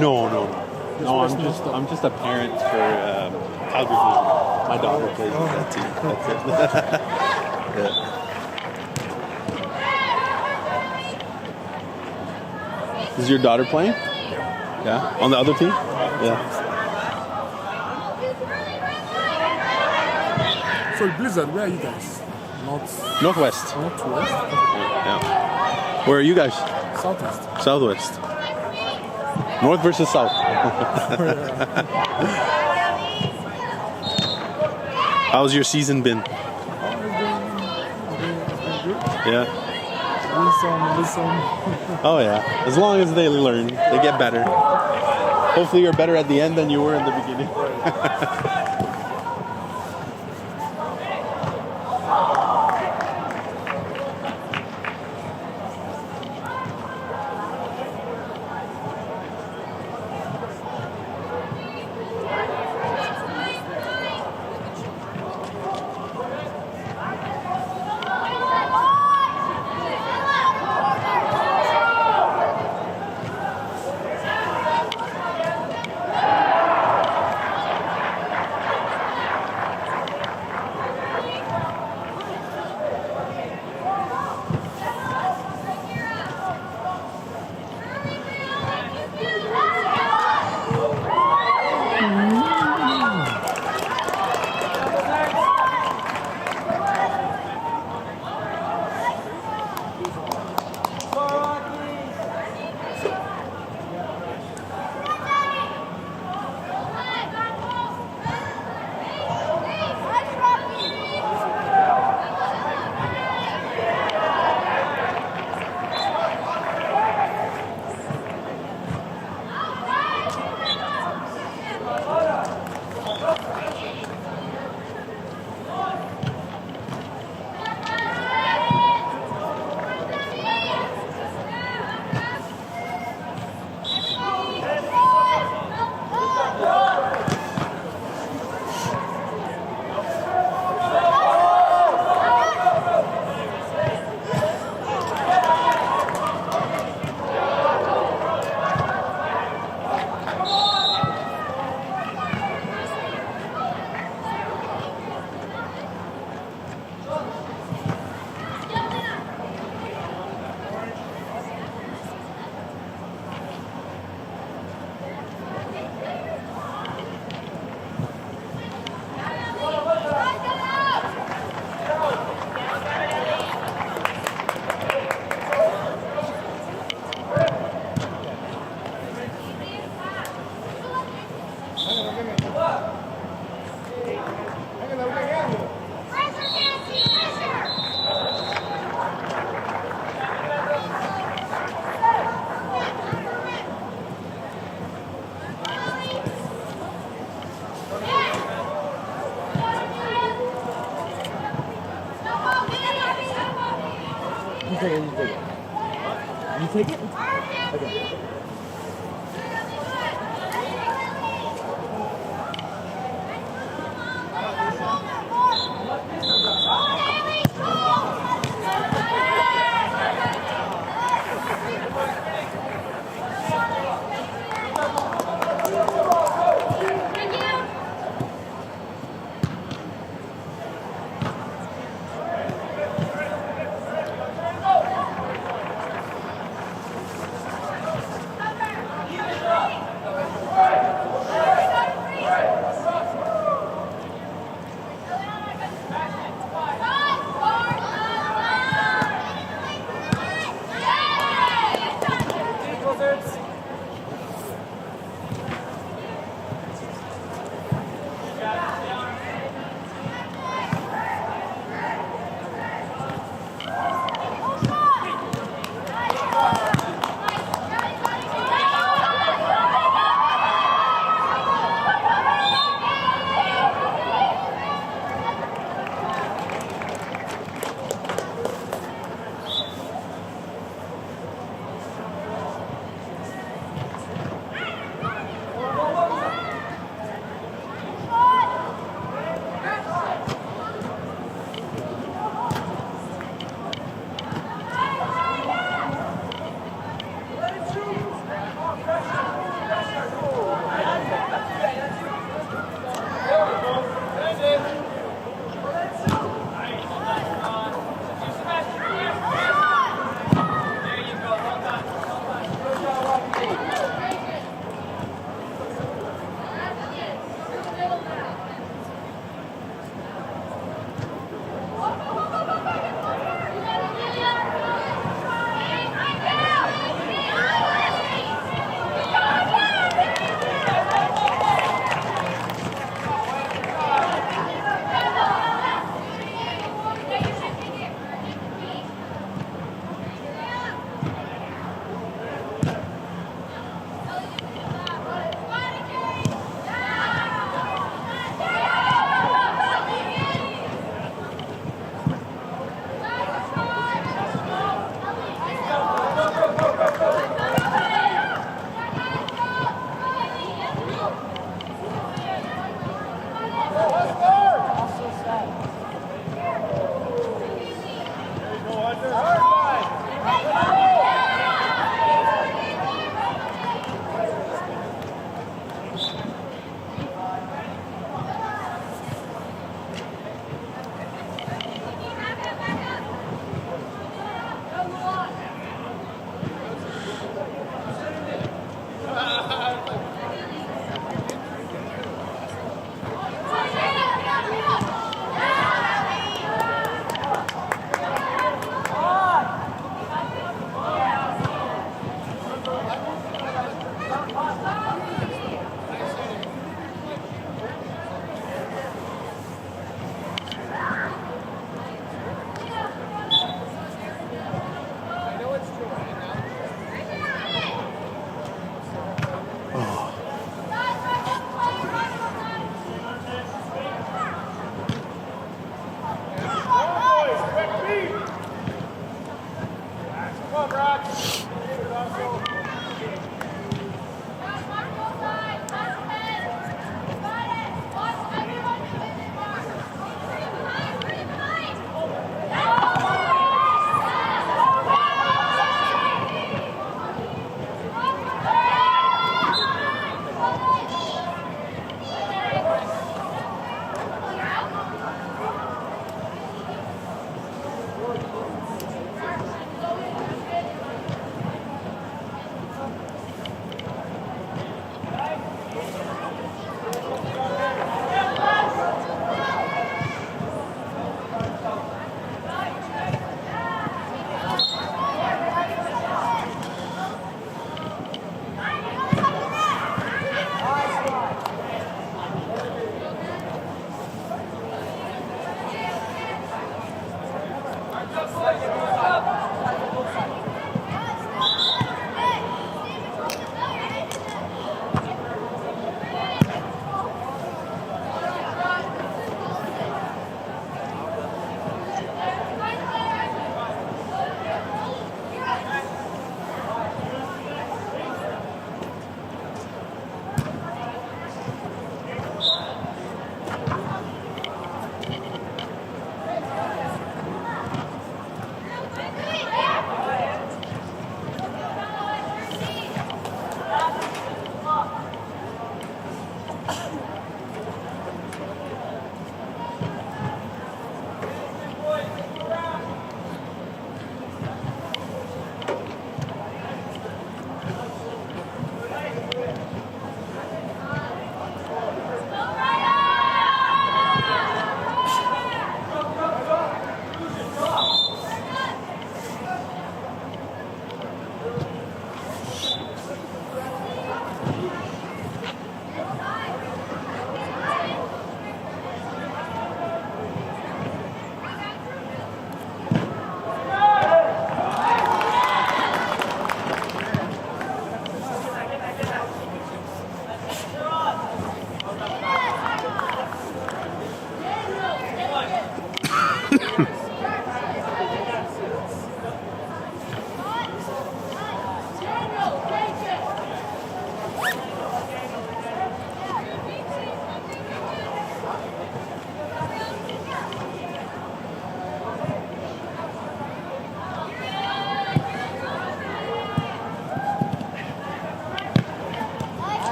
No, no, no. No, I'm just a parent for Calgary Fusion. My daughter plays with that team. That's it. Yeah. Is your daughter playing? Yeah. On the other team? Yeah. So Blizzard, where are you guys? Northwest. Northwest? Yeah. Where are you guys? Southwest. Southwest. North versus South. How's your season been? Oh, it's been good. Yeah. Listen. Oh yeah. As long as they learn, they get better. Hopefully you're better at the end than you were in the beginning. You take it? Okay.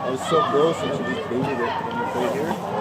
It's so gross that you just booted it when you played here.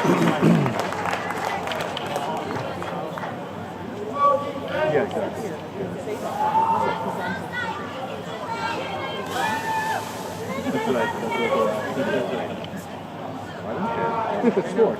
Yeah, exactly. That's what I don't care. Score.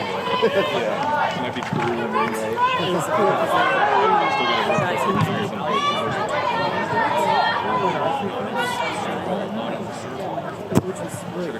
Yeah. It might be cool and right. It was cool because which was really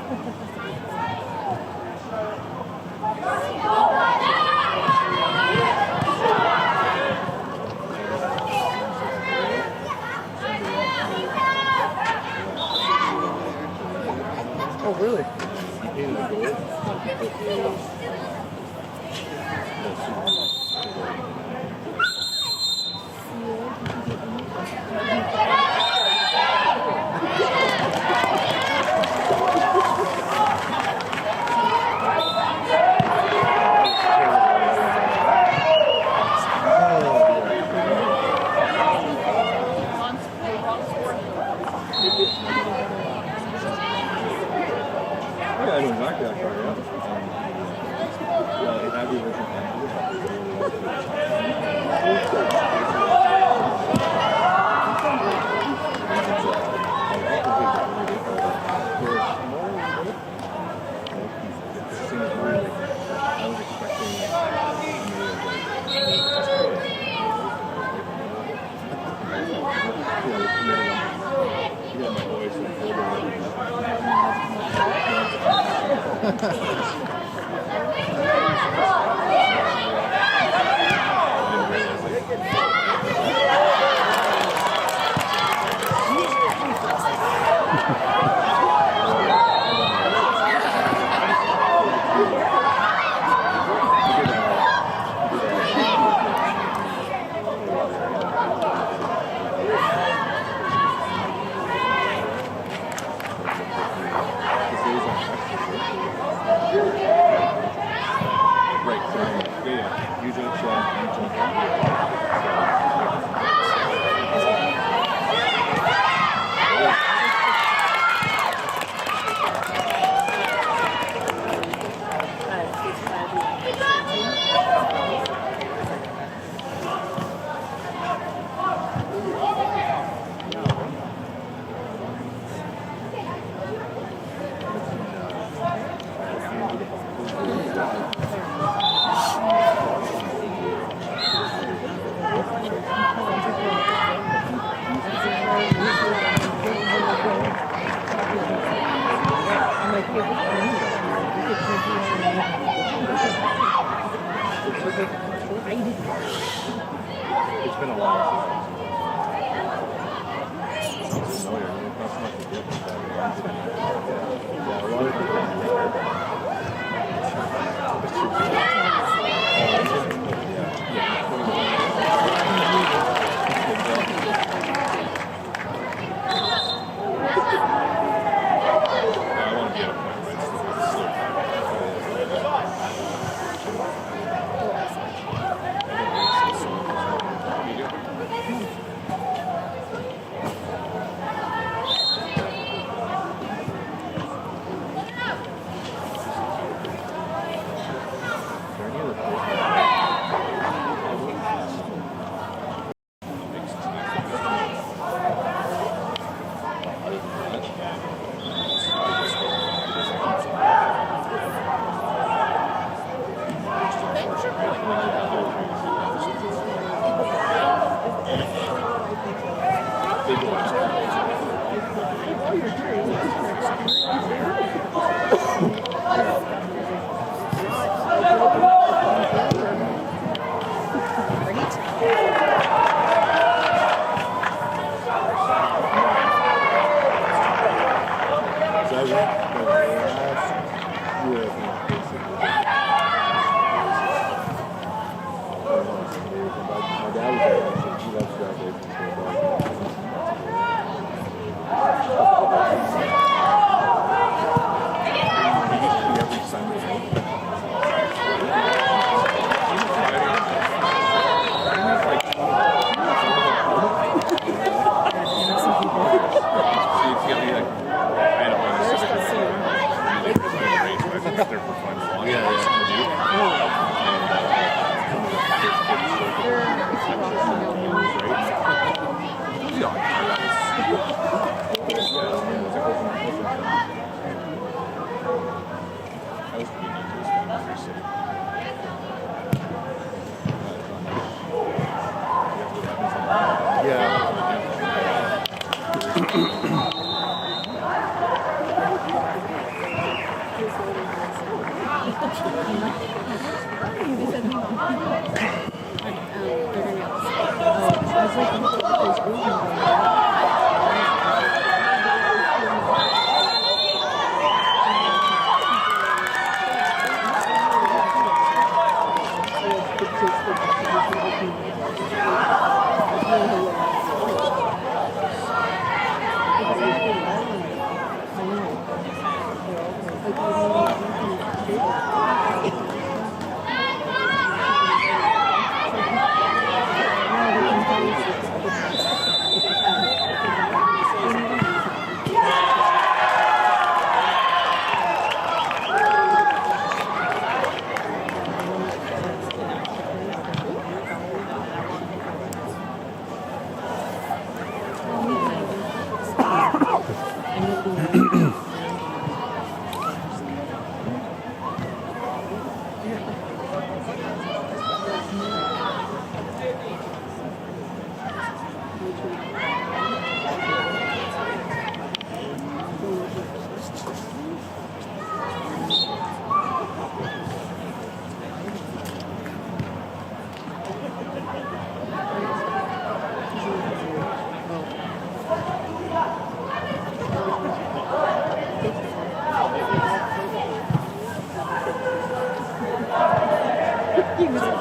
Oh, really? He painted a gold. Yeah, I know exactly that car, yeah. Yeah, it had the original I was Right, so yeah, you jump shot, you jump It's been a while.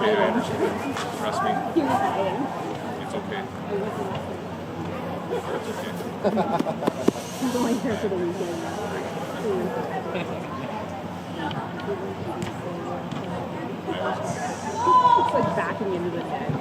Okay, I understand. Trust me. It's okay. It's okay. I'm going here for the weekend. It's like backing into the net.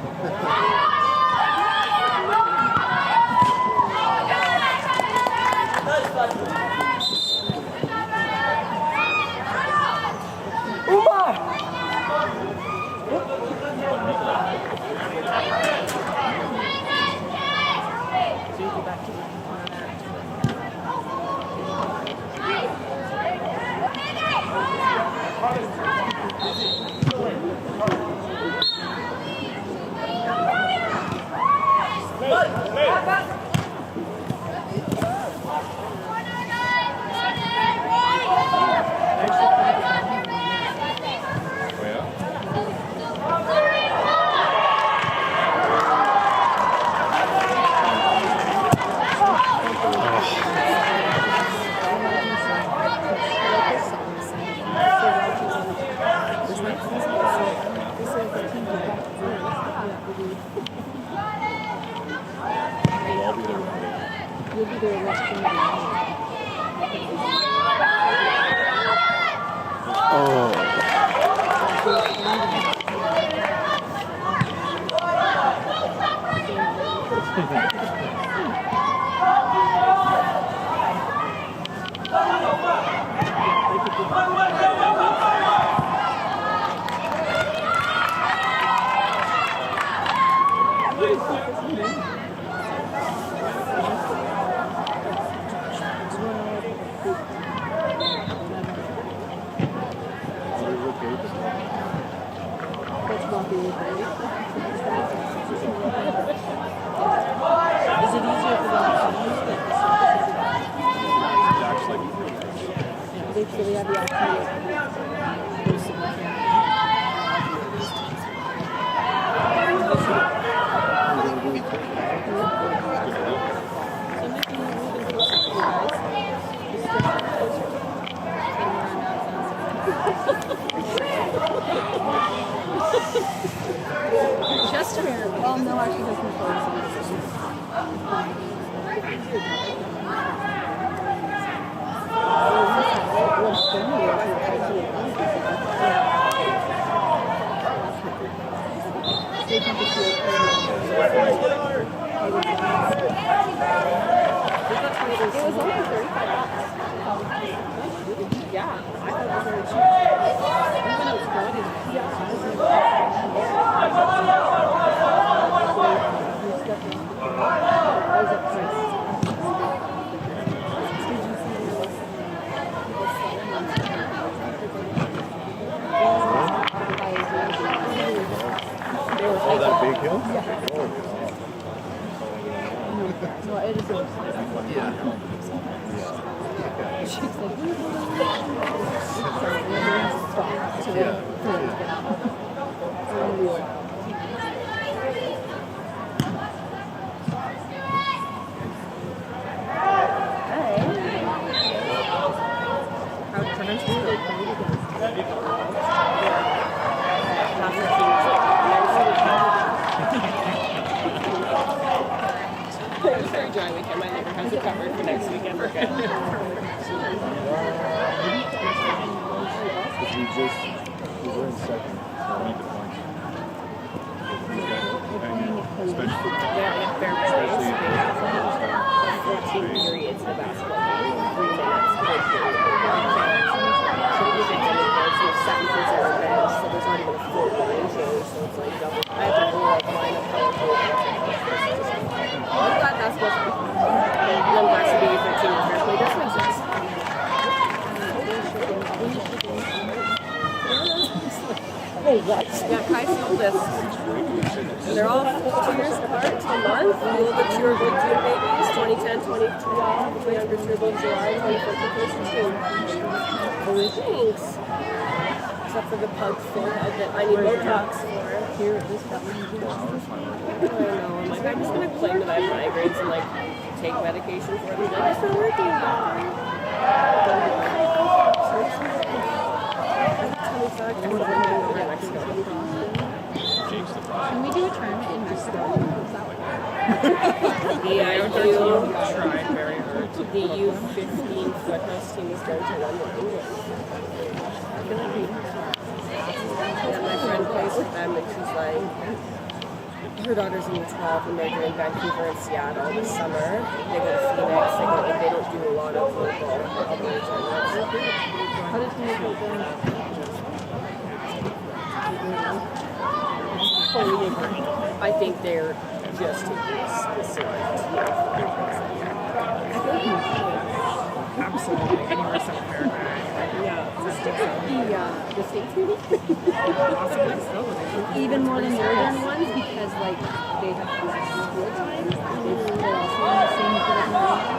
I'll be there one day. You'll be there watching the That's bumpy, right? Is it easier for them to use this? They really have the opportunity Chestermere. Well, no, actually, there's no It was only $35. Yeah, I thought it was very cheap. Even though it's good, Oh, that big hill? no, it is She said, stop. So Yeah. It's very dry weekend. My neighbor has it covered for next weekend. We're good. Because we were in second. We need the points. Especially, Yeah, fair especially play. if it's 14 periods in the basketball game. 3 minutes per period. So you get to the bench, so 7 kids on the bench, so there's not even a full line change, so it's like double. I have to go like line up color code. I'm glad basketball's fun. And I'm glad to be 13 and fair play does make sense. Oh, what? Yeah, Kai sealed this. They're all 2 years apart, a month. All the two are both June babies, 2010, 2012. 300 are both July, 2014, 2015. Thanks. Except for the pug thing that I need Botox for. Here at this company. I know. I'm like, I'm just going to claim that I have migraines and like take medication for them. Like, it's not working. Can we do a tournament in Mexico? Yeah, I do. Tried very hard. The U15 foothouse team is going to London. Yeah, my friend plays with them, and she's like, her daughter's in U12, and they're doing Vancouver and Seattle this summer. They go to Phoenix. They don't do a lot of local outdoor tournaments. How does he go? Fully agree. I think they're just specific. Absolutely. Anywhere South America. Yeah. The States maybe? Possibly so. Even more than northern ones because like they have less field time. They're also in the same field.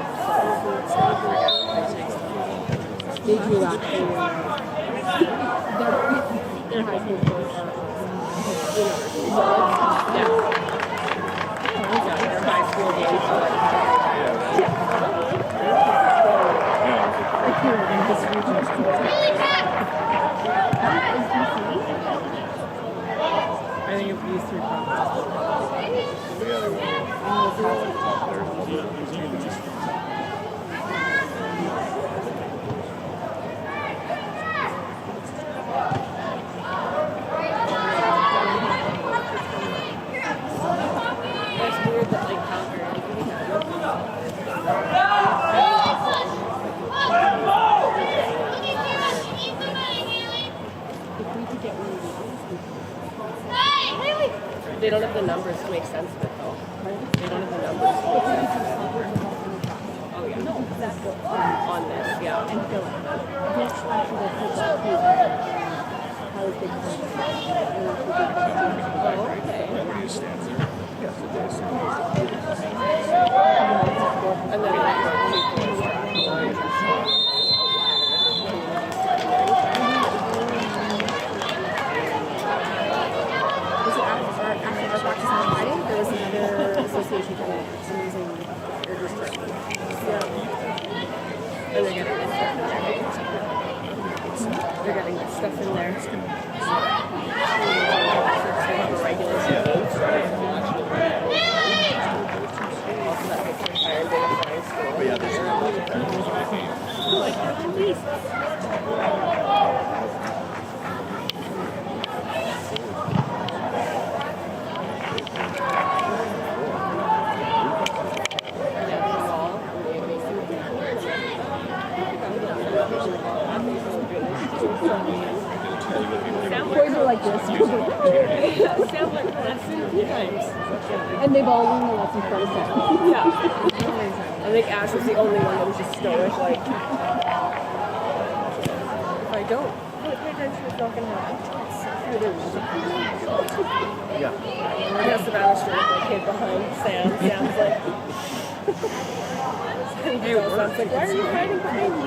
They do actually. Their high school coach. Yeah. Their high school games are like I think if these three conferences it's weird that like Calgary. They don't have the numbers to make sense of it though. They don't have the numbers to make sense of it. Oh yeah. No, exactly. On this, yeah. And fill it. This actually will take up to how big Oh, okay. everybody stands there. Yes, it does. And then like Was it after our practice on Friday? There was another association tournament. Some using Urgers tournament. and they're getting this stuff in there. They're getting this stuff in there. They have a regulation games. Also that makes them tired. They have flying school. But yeah, there's Boys are like this. And they've all learned the lesson from Sam. Yeah. I think Ash was the only one that was just stoic, like, if I don't pay attention, it's not going to happen. yeah. And he has the banister with the kid behind Sam. Sam's like, and he goes, Sam's like, why are you hiding behind me?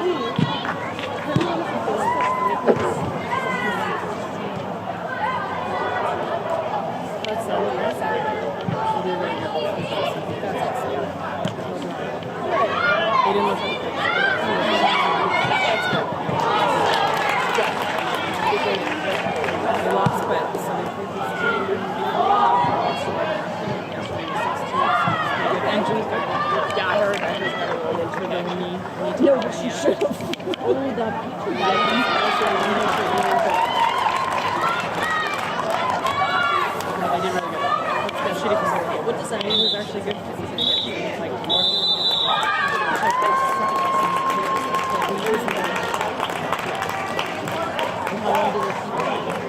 actually good because he's going to get like more.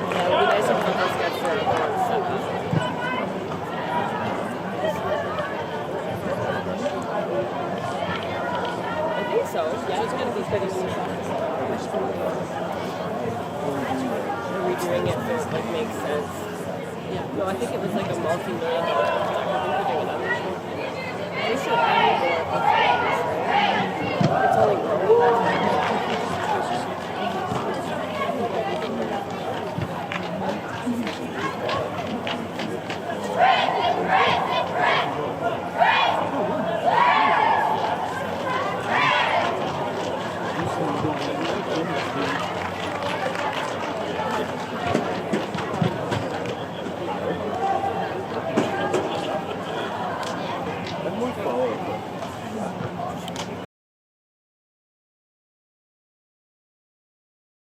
Yeah, it would be nice if Clubhouse got forever. I think so. Yeah, it's going to be pretty soon. They're redoing it so it like makes sense. Yeah. No, I think it was like a multi-million-dollar project. I think they're doing another show. They should have more. It's only growing.